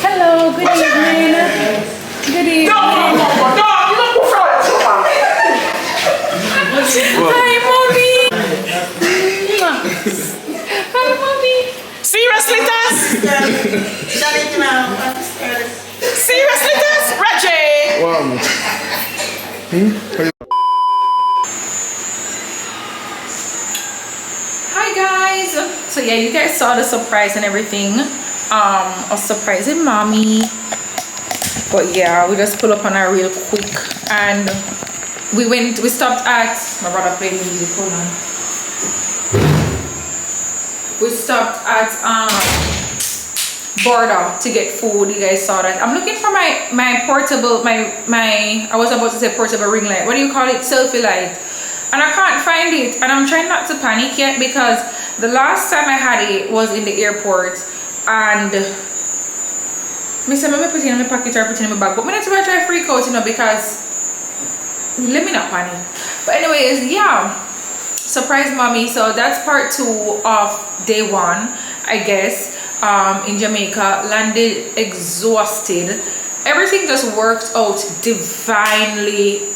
Hello, good evening. Good evening. Hi, mommy. Hi, mommy. Seriously, Tess? Seriously, Tess? Reggie! Wow. Hi guys. So yeah, you guys saw the surprise and everything. A surprising mommy. But yeah, we just pull up on her real quick and we stopped at my brother played music. Hold on. We stopped at Border to get food. You guys saw that. I'm looking for my portable my I was about to say portable ring light. What do you call it? Selfie light. And I can't find it, and I'm trying not to panic yet because the last time I had it was in the airport, and me say me put it in my pocket or put it in my bag, but me not to try freak out, you know, because let me not panic. But anyways, yeah, surprise mommy. So that's part 2 of day 1, I guess. In Jamaica, landed exhausted. Everything just worked out divinely,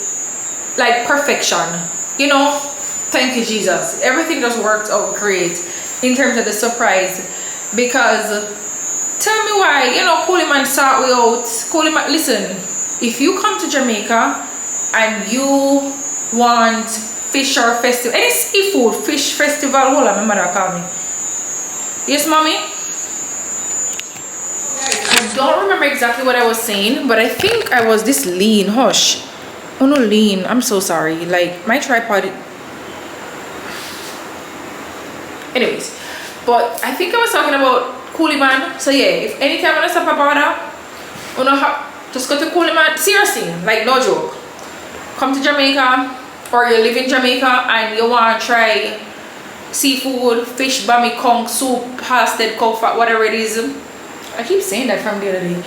like perfection. You know, thank you Jesus, everything just worked out great in terms of the surprise. Because tell me why, you know, Cooliman sort we out. Cooliman, listen, if you come to Jamaica and you want fish or festival, any seafood fish festival, hold on, my mother call me. Yes, mommy? I don't remember exactly what I was saying, but I think I was this lean. Hush. Oh no, lean. I'm so sorry. Like my tripod. Anyways, but I think I was talking about Cooliman. So yeah, if anytime I stop about that, just go to Cooliman. Seriously, like no joke. Come to Jamaica, or you live in Jamaica and you want to try seafood, fish, bami, kong, soup, hasted, cow fat, whatever it is. I keep saying that from the other day.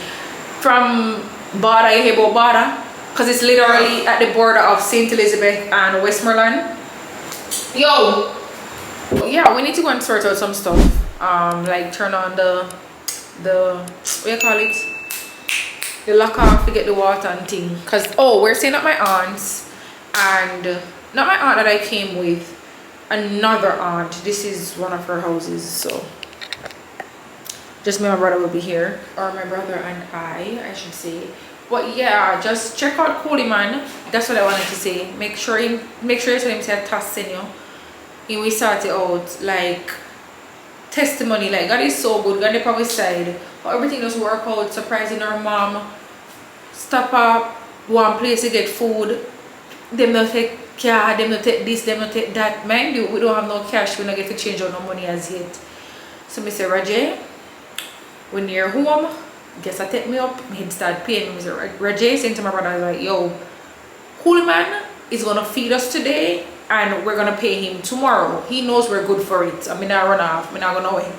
From Bada, you hear about Bada? Because it's literally at the border of St. Elizabeth and Westmoreland. Yo! Yeah, we need to go and sort out some stuff. Like turn on the what do you call it? The lock off to get the water and thing. Because, oh, we're staying at my aunt's. And not my aunt that I came with. Another aunt. This is one of her houses, so just me and my brother will be here, or my brother and I should say. But yeah, just check out Cooliman. That's what I wanted to say. Make sure you tell him say task send you. And we start it out like testimony. Like God is so good. God is probably side. But everything just work out. Surprising our mom. Stop up one place to get food. Them not take car. Them not take this. Them not take that. Mind you, we don't have no cash. We not get to change out no money as yet. So me say, Roger, when you're home, guess I take me up, he'd start paying me. Rajay saying to my brother, like, yo, Cooliman is gonna feed us today and we're gonna pay him tomorrow. He knows we're good for it. I mean, I run off, I'm not gonna win.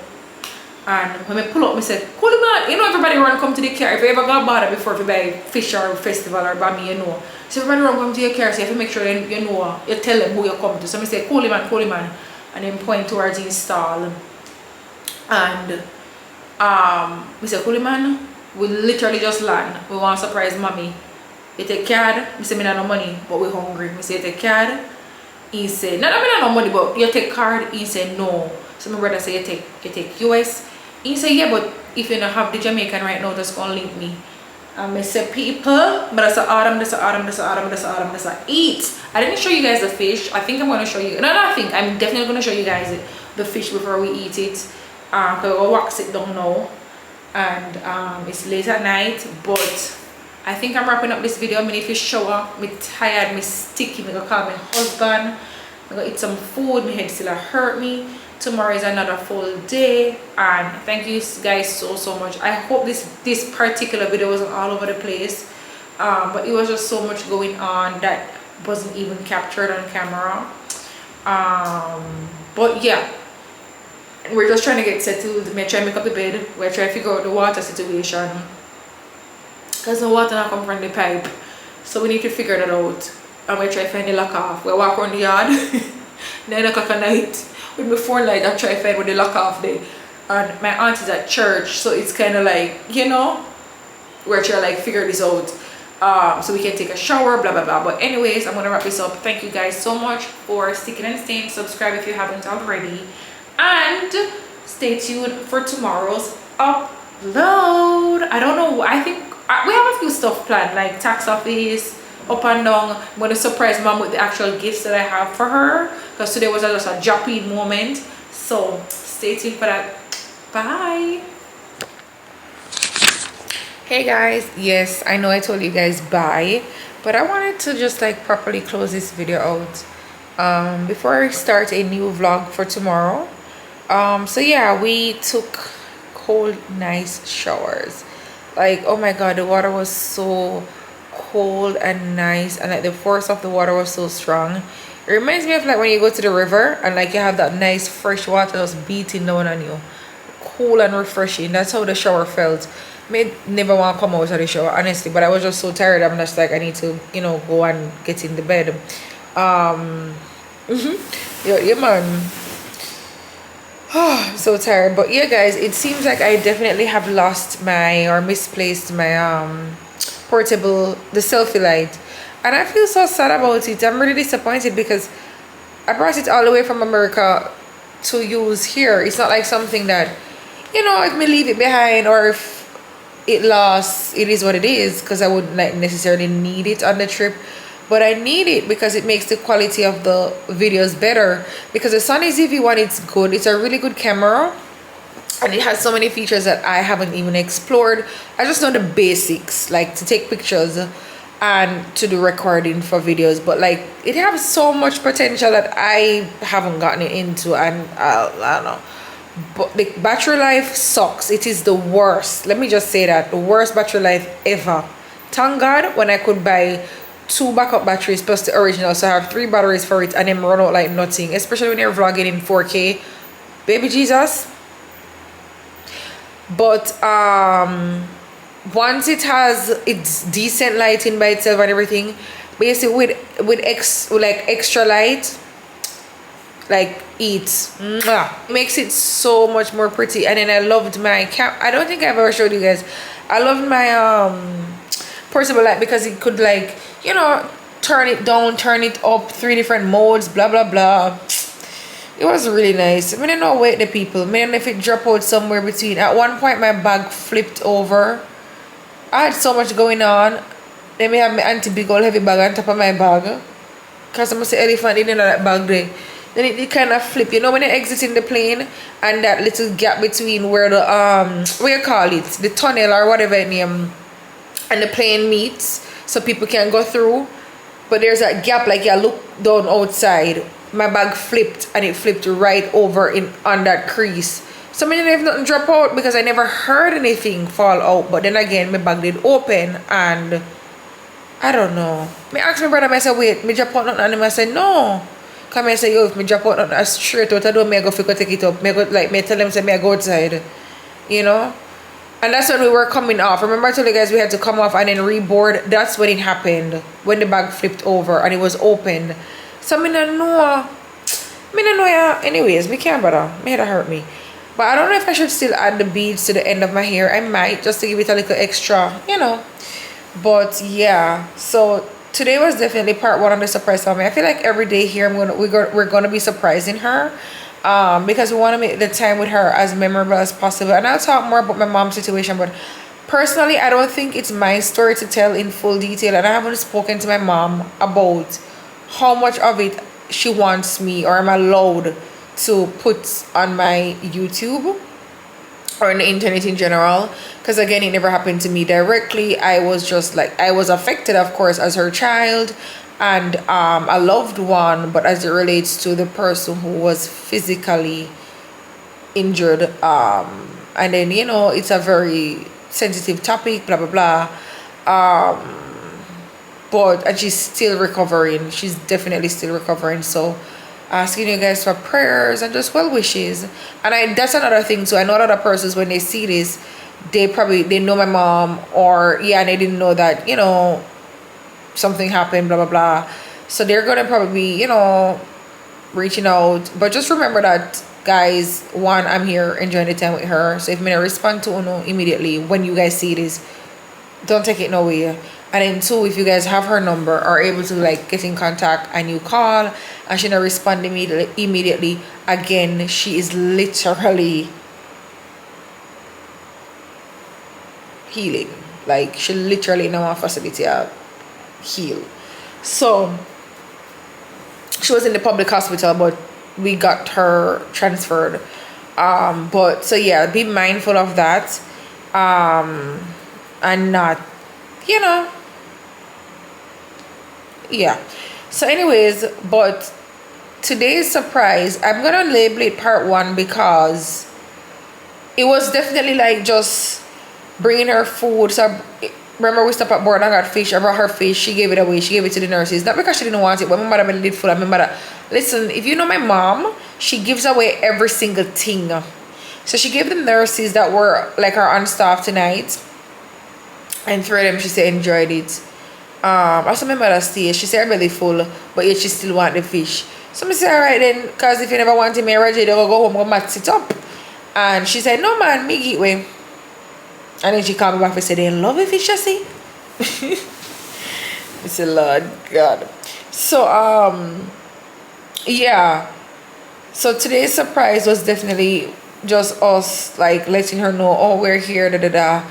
And when I pull up, I said, "Cool man, you know everybody run come to the car. If you ever got bother before if you buy fish or festival or bami, you know. So everybody run come to your car, so you have to make sure you know, you tell them who you come to. So I say, cool man, and then point towards the stall. And we say, cool man, we literally just land. We want to surprise mommy. You take card, we say, me not no money, but we hungry. We say, you take card. He said, not no money, but you take card. He said, no. So my brother said, you take US. He said, yeah, but if you don't have the Jamaican right now, just gonna link me. And I said, people, but that's autumn, eat. I didn't show you guys the fish. I think I'm gonna show you. I'm definitely gonna show you guys the fish before we eat it. Because we'll wax it down now. And it's late at night, but I think I'm wrapping up this video. I'm gonna if you shower, me tired, me sticky, me gonna call my husband. I'm gonna eat some food, my head still hurt me. Tomorrow is another full day, and thank you guys so much. I hope this particular video wasn't all over the place, but it was just so much going on that wasn't even captured on camera. But yeah, we're just trying to get settled. We're trying to make up the bed. We're trying to figure out the water situation, because the water not come from the pipe, so we need to figure that out. And we're trying to find the lock off. We walk around the yard 9 o'clock at night with my phone light. I try to find where the lock off there. And my aunt is at church, so it's kind of like, you know, we're trying to like figure this out, so we can take a shower, blah blah blah. But anyways, I'm gonna wrap this up. Thank you guys so much for sticking and staying. Subscribe if you haven't already, and stay tuned for tomorrow's upload. I don't know, I think we have a few stuff planned, like tax office, up and down. I'm going to surprise mom with the actual gifts that I have for her, because today was just a drop-in moment. So stay tuned for that. Bye. Hey guys, yes, I know I told you guys bye, but I wanted to just like properly close this video out before I start a new vlog for tomorrow. So yeah, we took cold nice showers. Like, oh my god, the water was so cold and nice, and like the force of the water was so strong. It reminds me of like when you go to the river and like you have that nice fresh water just beating down on you, cool and refreshing. That's how the shower felt. Made never want to come out of the shower, honestly, but I was just so tired. I'm just like, I need to, you know, go and get in the bed. Yeah man. I'm so tired. But yeah guys, it seems like I definitely have lost my, or misplaced my portable, the selfie light, and I feel so sad about it. I'm really disappointed because I brought it all the way from America to use here. It's not like something that, you know, if me leave it behind or if it lost, it is what it is, because I wouldn't like necessarily need it on the trip. But I need it because it makes the quality of the videos better, because the Sony ZV-1, it's good. It's a really good camera, and it has so many features that I haven't even explored. I just know the basics, like to take pictures and to do recording for videos, but like it has so much potential that I haven't gotten it into, and I don't know. But the battery life sucks. It is the worst. Let me just say that, the worst battery life ever. Thank God when I could buy 2 backup batteries plus the original, so I have 3 batteries for it, and then run out like nothing, especially when you're vlogging in 4K, baby Jesus. But once it has its decent lighting by itself and everything, basically with extra light, like it makes it so much more pretty. And then I loved my I don't think I've ever showed you guys, I loved my portable light, because it could, like, you know, turn it down, turn it up, 3 different modes, blah blah blah. It was really nice. I didn't know wait the people. I don't know if it dropped out somewhere between. At one point my bag flipped over. I had so much going on. Then me have my auntie big old heavy bag on top of my bag, because I must say elephant didn't know that bag there. Then it kind of flip. You know when you're exiting the plane and that little gap between where the what you call it, the tunnel or whatever it name, and the plane meets, so people can go through, but there's that gap, like you look down outside. My bag flipped, and it flipped right over on that crease. So I didn't have nothing drop out, because I never heard anything fall out. But then again, my bag did open, and I don't know. Me asked my brother, I said, wait, me drop out nothing, and I said, no. Because I said, yo, if me drop out nothing, I straight out, I don't me go take it up. Me go, like, me tell them, say, me I go outside. you know. And that's when we were coming off. Remember I told you guys we had to come off and then reboard. That's when it happened. When the bag flipped over and it was open. So I don't know. Yeah. Anyways, we can't bother. May that hurt me. But I don't know if I should still add the beads to the end of my hair. I might, just to give it a little extra, you know. But yeah, so today was definitely part one of the surprise family. I feel like every day here we're gonna be surprising her, because we want to make the time with her as memorable as possible. And I'll talk more about my mom's situation, but personally I don't think it's my story to tell in full detail, and I haven't spoken to my mom about how much of it she wants me or I'm allowed to put on my YouTube or on the internet in general, because again it never happened to me directly. I was just like, I was affected of course as her child and a loved one, but as it relates to the person who was physically injured, and then you know it's a very sensitive topic, blah blah blah, but and she's still recovering. She's definitely still recovering, so asking you guys for prayers and just well wishes. And that's another thing too. I know other persons, when they see this, they know my mom, or yeah, and they didn't know that, you know, something happened, blah blah blah, so they're gonna probably be, you know, reaching out. But just remember that, guys, one, I'm here enjoying the time with her, so if I respond to Uno immediately when you guys see this, don't take it no way. And then two, if you guys have her number or able to like get in contact and you call and she not respond immediately, again, she is literally healing. Like she literally in our facility heal. So she was in the public hospital, but we got her transferred. But so yeah, be mindful of that, and not, you know, yeah. So anyways, but today's surprise, I'm gonna label it part one, because it was definitely like just bringing her food. So remember we stopped at board and got fish. I brought her fish. She gave it away. She gave it to the nurses, not because she didn't want it, but my mother made it full. And my mother, listen, if you know my mom, she gives away every single thing. So she gave the nurses that were like her on staff tonight, and three of them she said enjoyed it. I saw my mother stay. She said her belly full, but yet she still want the fish. So I said, alright then, because if you never want it, me Roger, they'll go home, go match it up. And she said, no man, me get way. And then she called me back and said, they love the fish, you see. I said, Lord God. So yeah. So today's surprise was definitely just us like letting her know, oh, we're here, da da da.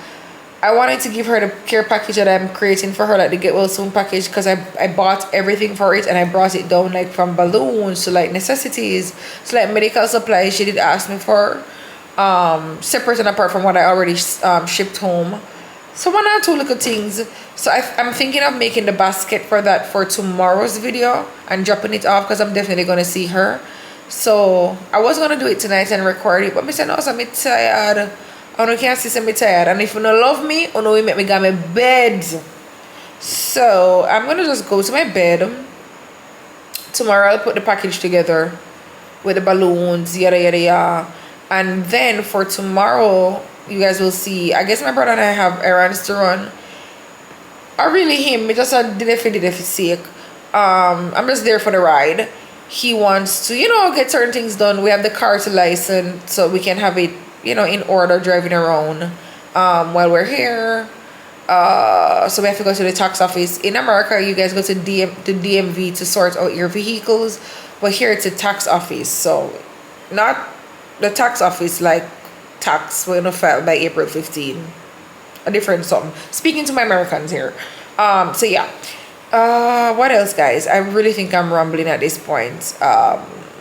I wanted to give her the care package that I'm creating for her, like the Get Well Soon package, because I bought everything for it and I brought it down, like from balloons to like necessities to like medical supplies she did ask me for, separate and apart from what I already shipped home. So one or two little things. So I'm thinking of making the basket for that for tomorrow's video and dropping it off, because I'm definitely going to see her. So I was going to do it tonight and record it, but I said no, so I'm tired. I don't can't see me tired, and if you don't love me, you know, you make me go to my bed. So I'm gonna just go to my bed. Tomorrow I'll put the package together with the balloons, yada yada yada. And then for tomorrow, you guys will see. I guess my brother and I have errands to run. Or really him, we just did it for the sake. I'm just there for the ride. He wants to, you know, get certain things done. We have the car to license, so we can have it, you know, in order driving around while we're here. So we have to go to the tax office. In America, you guys go to the DMV to sort out your vehicles, but here it's a tax office. So not the tax office like tax we're gonna file by April 15. A different something. Speaking to my Americans here. So yeah. What else, guys? I really think I'm rambling at this point.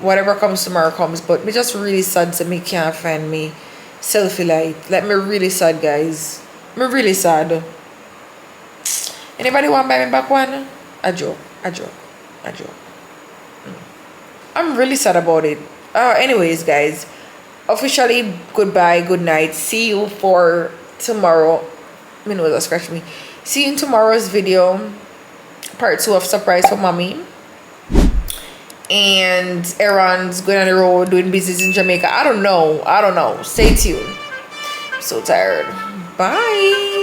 Whatever comes tomorrow comes, but me just really sad to me can't find me selfie light. Like me really sad, guys. Me really sad. Anybody want to buy me back one? A joke. I'm really sad about it. Anyways, guys, officially goodbye, good night. See you for tomorrow. Me know that scratch me. See you in tomorrow's video, part 2 of surprise for mommy. And Aaron's going on the road doing business in Jamaica. I don't know. Stay tuned. So tired. Bye.